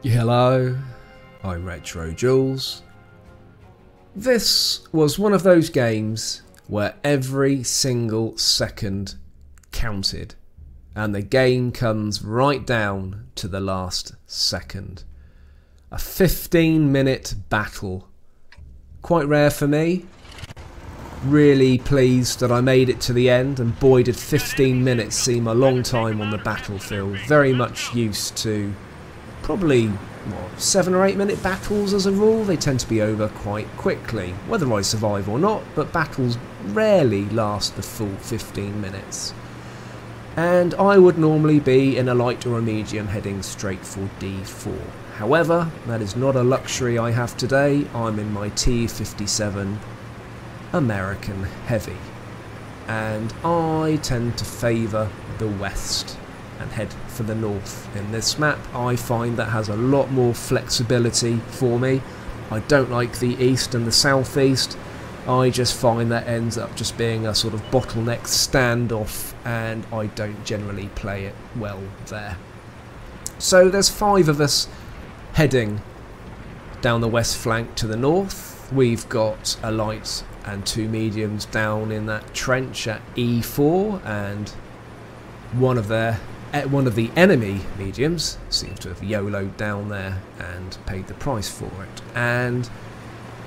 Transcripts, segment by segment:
Hello, I'm RetroJules. This was one of those games where every single second counted and the game comes right down to the last second. A 15-minute battle. Quite rare for me. Really pleased that I made it to the end, and boy did 15 minutes seem a long time on the battlefield. Very much used to probably 7 or 8 minute battles as a rule. They tend to be over quite quickly, whether I survive or not, but battles rarely last the full 15 minutes. And I would normally be in a light or a medium heading straight for D4. However, that is not a luxury I have today. I'm in my T57 American Heavy, and I tend to favour the west and head for the north. In this map I find that has a lot more flexibility for me. I don't like the east and the southeast. I just find that ends up just being a sort of bottleneck standoff, and I don't generally play it well there. So there's 5 of us heading down the west flank to the north. We've got a light and 2 mediums down in that trench at E4, and one of the enemy mediums seems to have YOLO'd down there and paid the price for it. And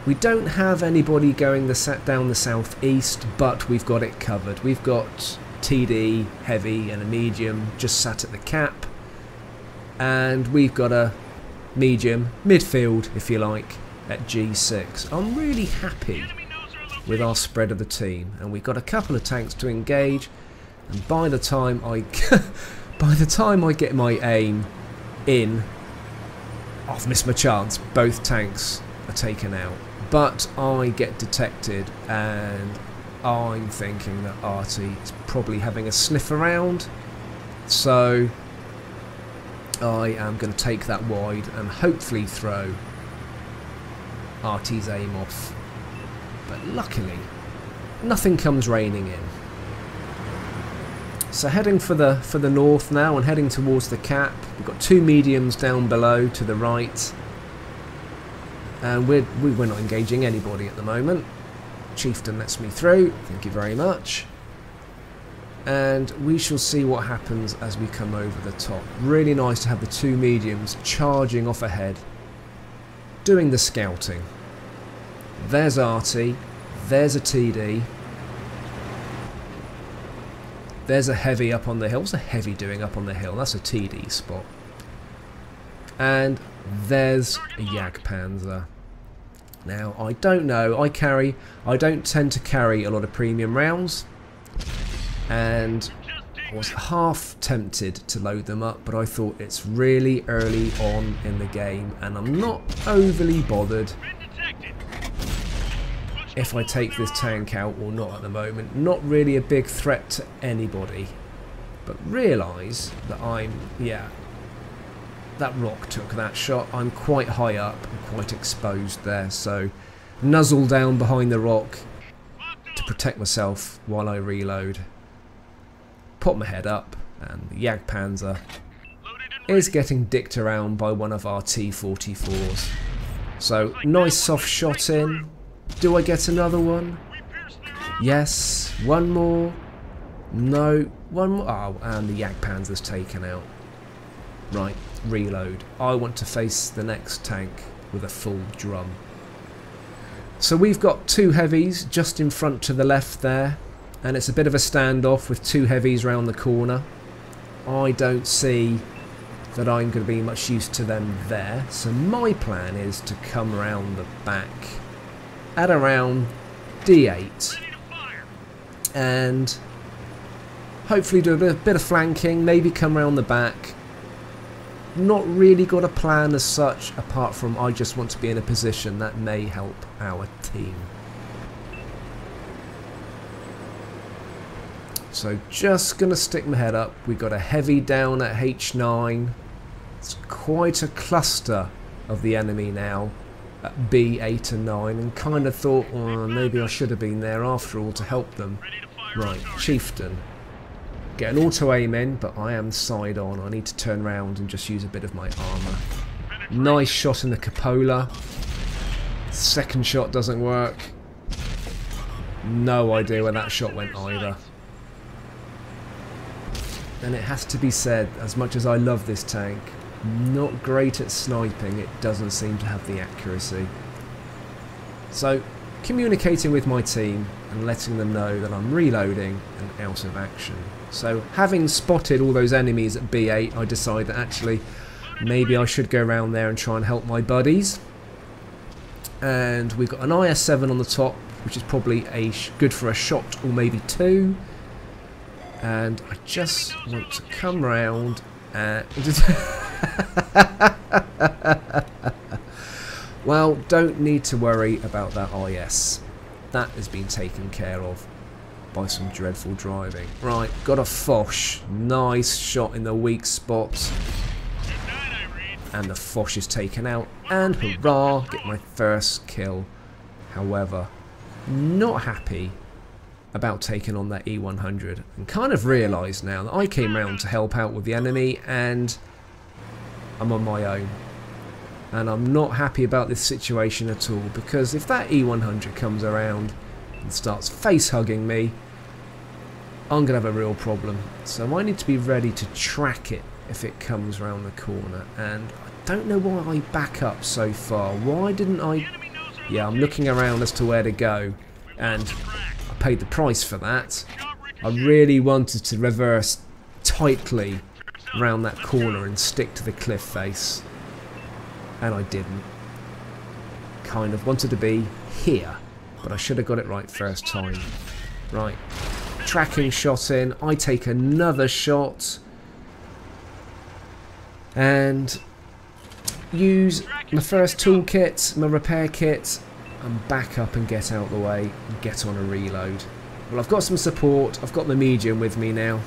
we don't have anybody going down the southeast, but we've got it covered. We've got TD, heavy, and a medium just sat at the cap, and we've got a medium, midfield if you like, at G6. I'm really happy with our spread of the team, and we've got a couple of tanks to engage, and by the time I get my aim in, I've missed my chance. Both tanks are taken out, but I get detected, and I'm thinking that Arty is probably having a sniff around, so I am going to take that wide and hopefully throw Arty's aim off. But luckily, nothing comes raining in. So heading for the north now and heading towards the cap. We've got 2 mediums down below to the right, and we're not engaging anybody at the moment. Chieftain lets me through. Thank you very much. And we shall see what happens as we come over the top. Really nice to have the 2 mediums charging off ahead, doing the scouting. There's Arty, there's a TD, there's a heavy up on the hill. What's a heavy doing up on the hill? That's a TD spot. And there's a Jagdpanzer. Now, I don't know, I don't tend to carry a lot of premium rounds, and I was half tempted to load them up, but I thought it's really early on in the game, and I'm not overly bothered if I take this tank out or not at the moment. Not really a big threat to anybody, but realise that that rock took that shot. I'm quite high up and quite exposed there, so nuzzle down behind the rock to protect myself while I reload. Put my head up, and the Jagdpanzer is getting dicked around by one of our T-44s. So nice soft shot in. Do I get another one? Yes. One more. No. One more. Oh, and the Jagdpanzer's taken out. Right. Reload. I want to face the next tank with a full drum. So we've got 2 heavies just in front to the left there, and it's a bit of a standoff with 2 heavies round the corner. I don't see that I'm going to be much use to them there, so my plan is to come around the back at around D8 and hopefully do a bit of flanking, maybe come around the back. Not really got a plan as such, apart from I just want to be in a position that may help our team. So just going to stick my head up. We've got a heavy down at H9. It's quite a cluster of the enemy now at B8 and 9, and kind of thought, oh, maybe I should have been there after all to help them. Right, Chieftain. Get an auto aim in, but I am side on. I need to turn around and just use a bit of my armour. Nice shot in the cupola. Second shot doesn't work. No idea where that shot went either. And it has to be said, as much as I love this tank, not great at sniping, it doesn't seem to have the accuracy. So, communicating with my team and letting them know that I'm reloading and out of action. So, having spotted all those enemies at B8, I decide that actually maybe I should go around there and try and help my buddies. And we've got an IS-7 on the top, which is probably good for a shot or maybe two. And I just want to come round and... Well, don't need to worry about that IS. That has been taken care of by some dreadful driving. Right, got a Foch. Nice shot in the weak spot. And the Foch is taken out. And hurrah, get my first kill. However, not happy about taking on that E100, and kind of realised now that I came round to help out with the enemy and I'm on my own, and I'm not happy about this situation at all, because if that E100 comes around and starts face hugging me, I'm gonna have a real problem. So I need to be ready to track it if it comes around the corner, and I don't know why I back up so far. Why didn't I? Yeah, I'm looking around as to where to go, and paid the price for that. I really wanted to reverse tightly around that corner and stick to the cliff face, and I didn't. Kind of wanted to be here, but I should have got it right first time. Right, tracking shot in, I take another shot and use my first toolkit, my repair kit, and back up and get out of the way and get on a reload. Well, I've got some support, I've got the medium with me now,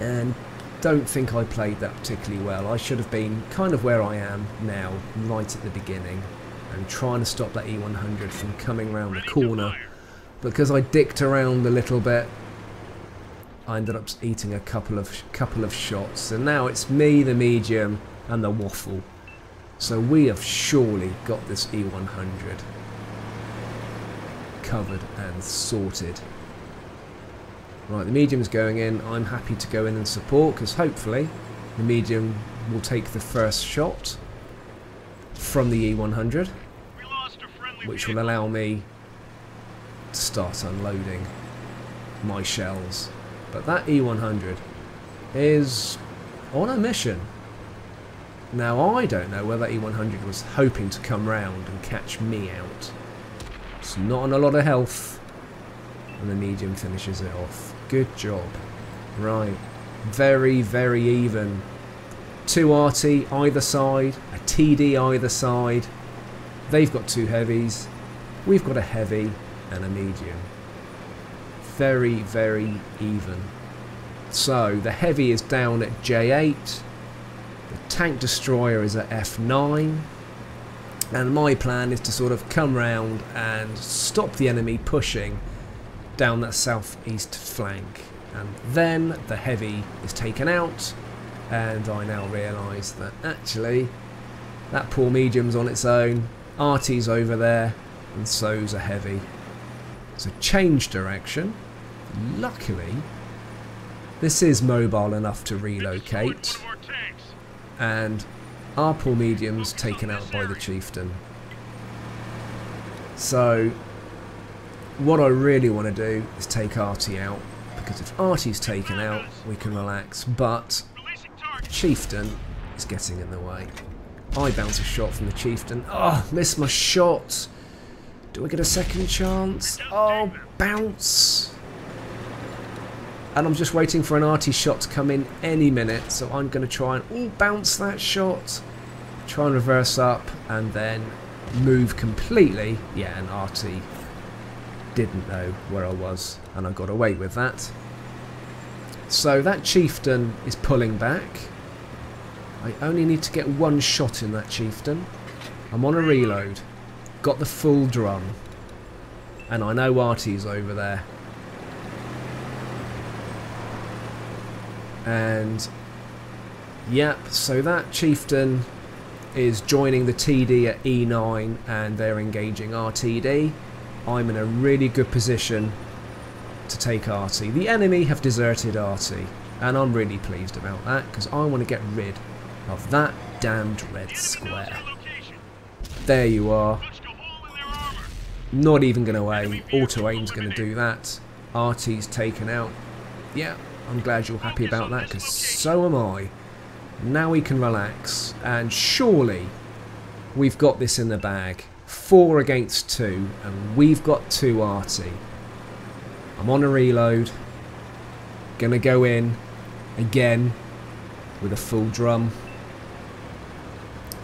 and don't think I played that particularly well. I should have been kind of where I am now, right at the beginning, and trying to stop that E100 from coming around the corner. Because I dicked around a little bit, I ended up eating a couple of shots, and now it's me, the medium, and the waffle. So we have surely got this E100 covered and sorted. Right, the medium's going in. I'm happy to go in and support, because hopefully the medium will take the first shot from the E100, which will allow me to start unloading my shells. But that E100 is on a mission. Now, I don't know whether E100 was hoping to come round and catch me out. It's not on a lot of health, and the medium finishes it off. Good job. Right, very, very even. 2 arty either side, a TD either side. They've got 2 heavies. We've got a heavy and a medium. Very, very even. So, the heavy is down at J8. The tank destroyer is at F9, and my plan is to sort of come round and stop the enemy pushing down that southeast flank, and then the heavy is taken out, and I now realise that actually that poor medium's on its own, arty's over there, and so's a heavy. So change direction. Luckily this is mobile enough to relocate, and our poor medium's taken out by the chieftain. So what I really want to do is take arty out, because if arty's taken out we can relax, but the chieftain is getting in the way. I bounce a shot from the chieftain. Oh, missed my shot. Do I get a second chance? Oh, bounce. And I'm just waiting for an arty shot to come in any minute, so I'm going to try and bounce that shot, try and reverse up, and then move completely. Yeah, and arty didn't know where I was, and I got away with that. So that chieftain is pulling back. I only need to get 1 shot in that chieftain. I'm on a reload, got the full drum, and I know arty's over there. And Yep, so that chieftain is joining the TD at E9 and they're engaging RTD. I'm in a really good position to take arty. The enemy have deserted arty, and I'm really pleased about that because I want to get rid of that damned red square. There you are. Not even going to aim. Auto aim's going to do that. Arty's taken out. Yeah, I'm glad you're happy about that because so am I. Now we can relax, and surely we've got this in the bag. 4 against 2, and we've got 2 arty. I'm on a reload. Gonna go in again with a full drum.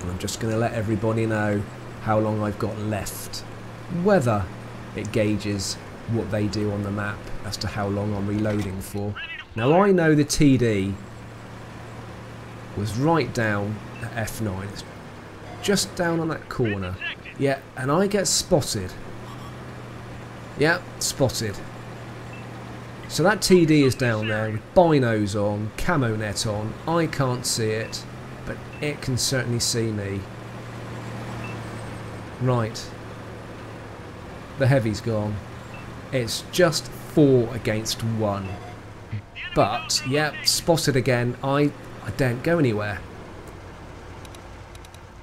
And I'm just gonna let everybody know how long I've got left. Whether it gauges what they do on the map as to how long I'm reloading for. Now I know the TD was right down at F9. It's just down on that corner. Yeah, and I get spotted. Yeah, spotted. So that TD is down there with binos on, camo net on. I can't see it, but it can certainly see me. Right. The heavy's gone. It's just 4 against 1. But, yeah, spotted again. I don't go anywhere.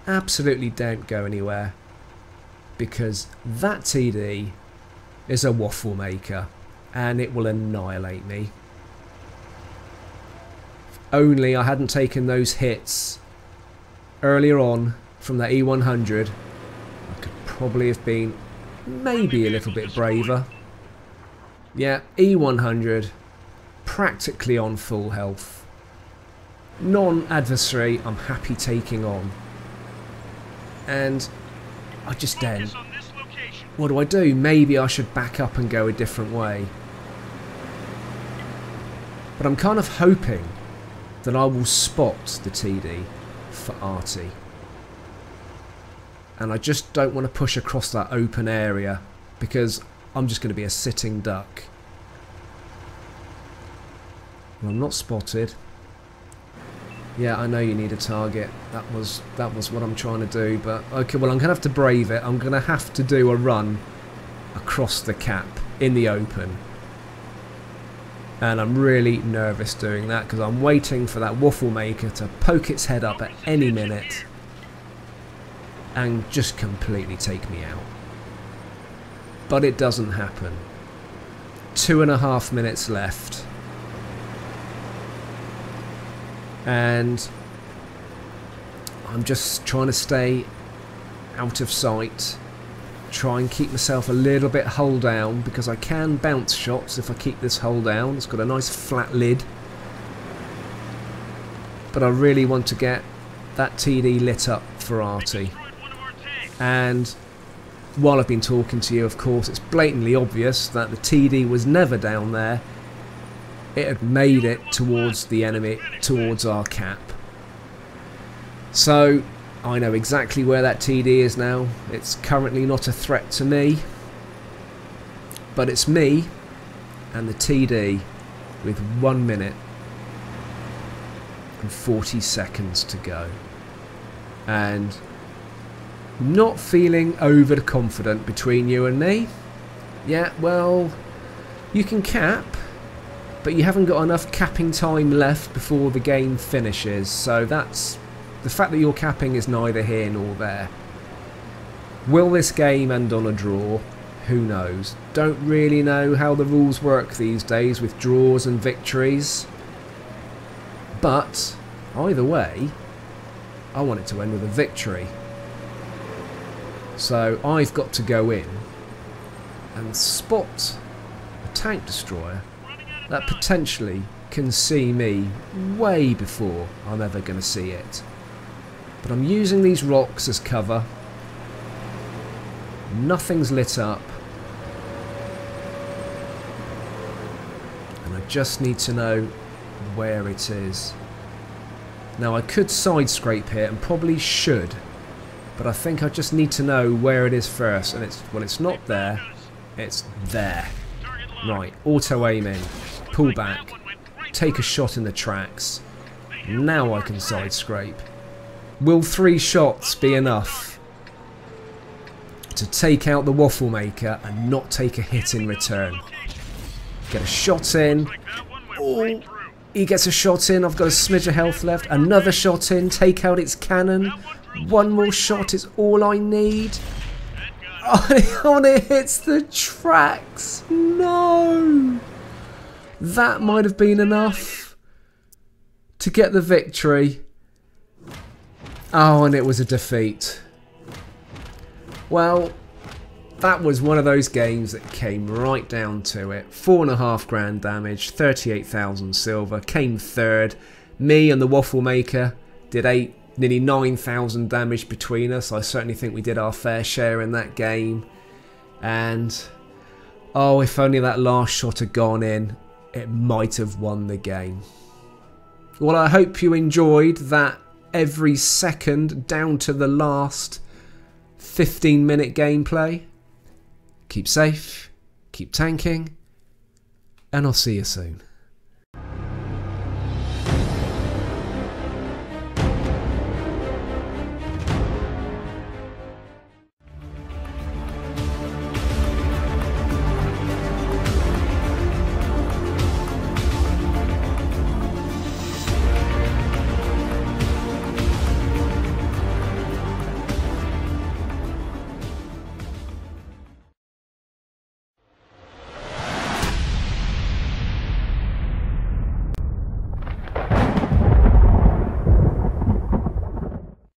Absolutely don't go anywhere. Because that TD is a waffle maker. And it will annihilate me. If only I hadn't taken those hits earlier on from that E100, I could probably have been maybe a little bit braver. Yeah, E100, practically on full health. Non-adversary, I'm happy taking on. And I just don't. What do I do? Maybe I should back up and go a different way. But I'm kind of hoping that I will spot the TD for arty. And I just don't want to push across that open area because I'm just going to be a sitting duck. Well, I'm not spotted. Yeah, I know you need a target. That was what I'm trying to do. But okay, well I'm going to have to brave it. I'm going to have to do a run across the cap in the open. And I'm really nervous doing that because I'm waiting for that waffle maker to poke its head up at any minute and just completely take me out. But it doesn't happen. 2.5 minutes left. And I'm just trying to stay out of sight. Try and keep myself a little bit hull down because I can bounce shots if I keep this hull down. It's got a nice flat lid. But I really want to get that TD lit up for arty. And while I've been talking to you, of course, it's blatantly obvious that the TD was never down there. It had made it towards the enemy, towards our cap. So I know exactly where that TD is now. It's currently not a threat to me, but it's me and the TD with 1 minute and 40 seconds to go. And not feeling overconfident between you and me. Yeah, well, you can cap, but you haven't got enough capping time left before the game finishes, so that's... The fact that you're capping is neither here nor there. Will this game end on a draw? Who knows? Don't really know how the rules work these days with draws and victories. But, either way, I want it to end with a victory. So I've got to go in and spot a tank destroyer that potentially can see me way before I'm ever going to see it. But I'm using these rocks as cover. Nothing's lit up. And I just need to know where it is. Now I could side scrape here and probably should. But I think I just need to know where it is first. And it's, well, it's not there. It's there. Right, auto aim in. Pull back. Take a shot in the tracks. Now I can side scrape. Will 3 shots be enough to take out the waffle maker and not take a hit in return? Get a shot in. Oh, he gets a shot in. I've got a smidge of health left. Another shot in. Take out its cannon. One more shot is all I need. Oh, and it hits the tracks. No. That might have been enough to get the victory. Oh, and it was a defeat. Well, that was one of those games that came right down to it. 4.5 grand damage, 38,000 silver, came third. Me and the waffle maker did nearly 9,000 damage between us. I certainly think we did our fair share in that game. And, oh, if only that last shot had gone in, it might have won the game. Well, I hope you enjoyed that every second down to the last 15-minute gameplay. Keep safe, keep tanking, and I'll see you soon.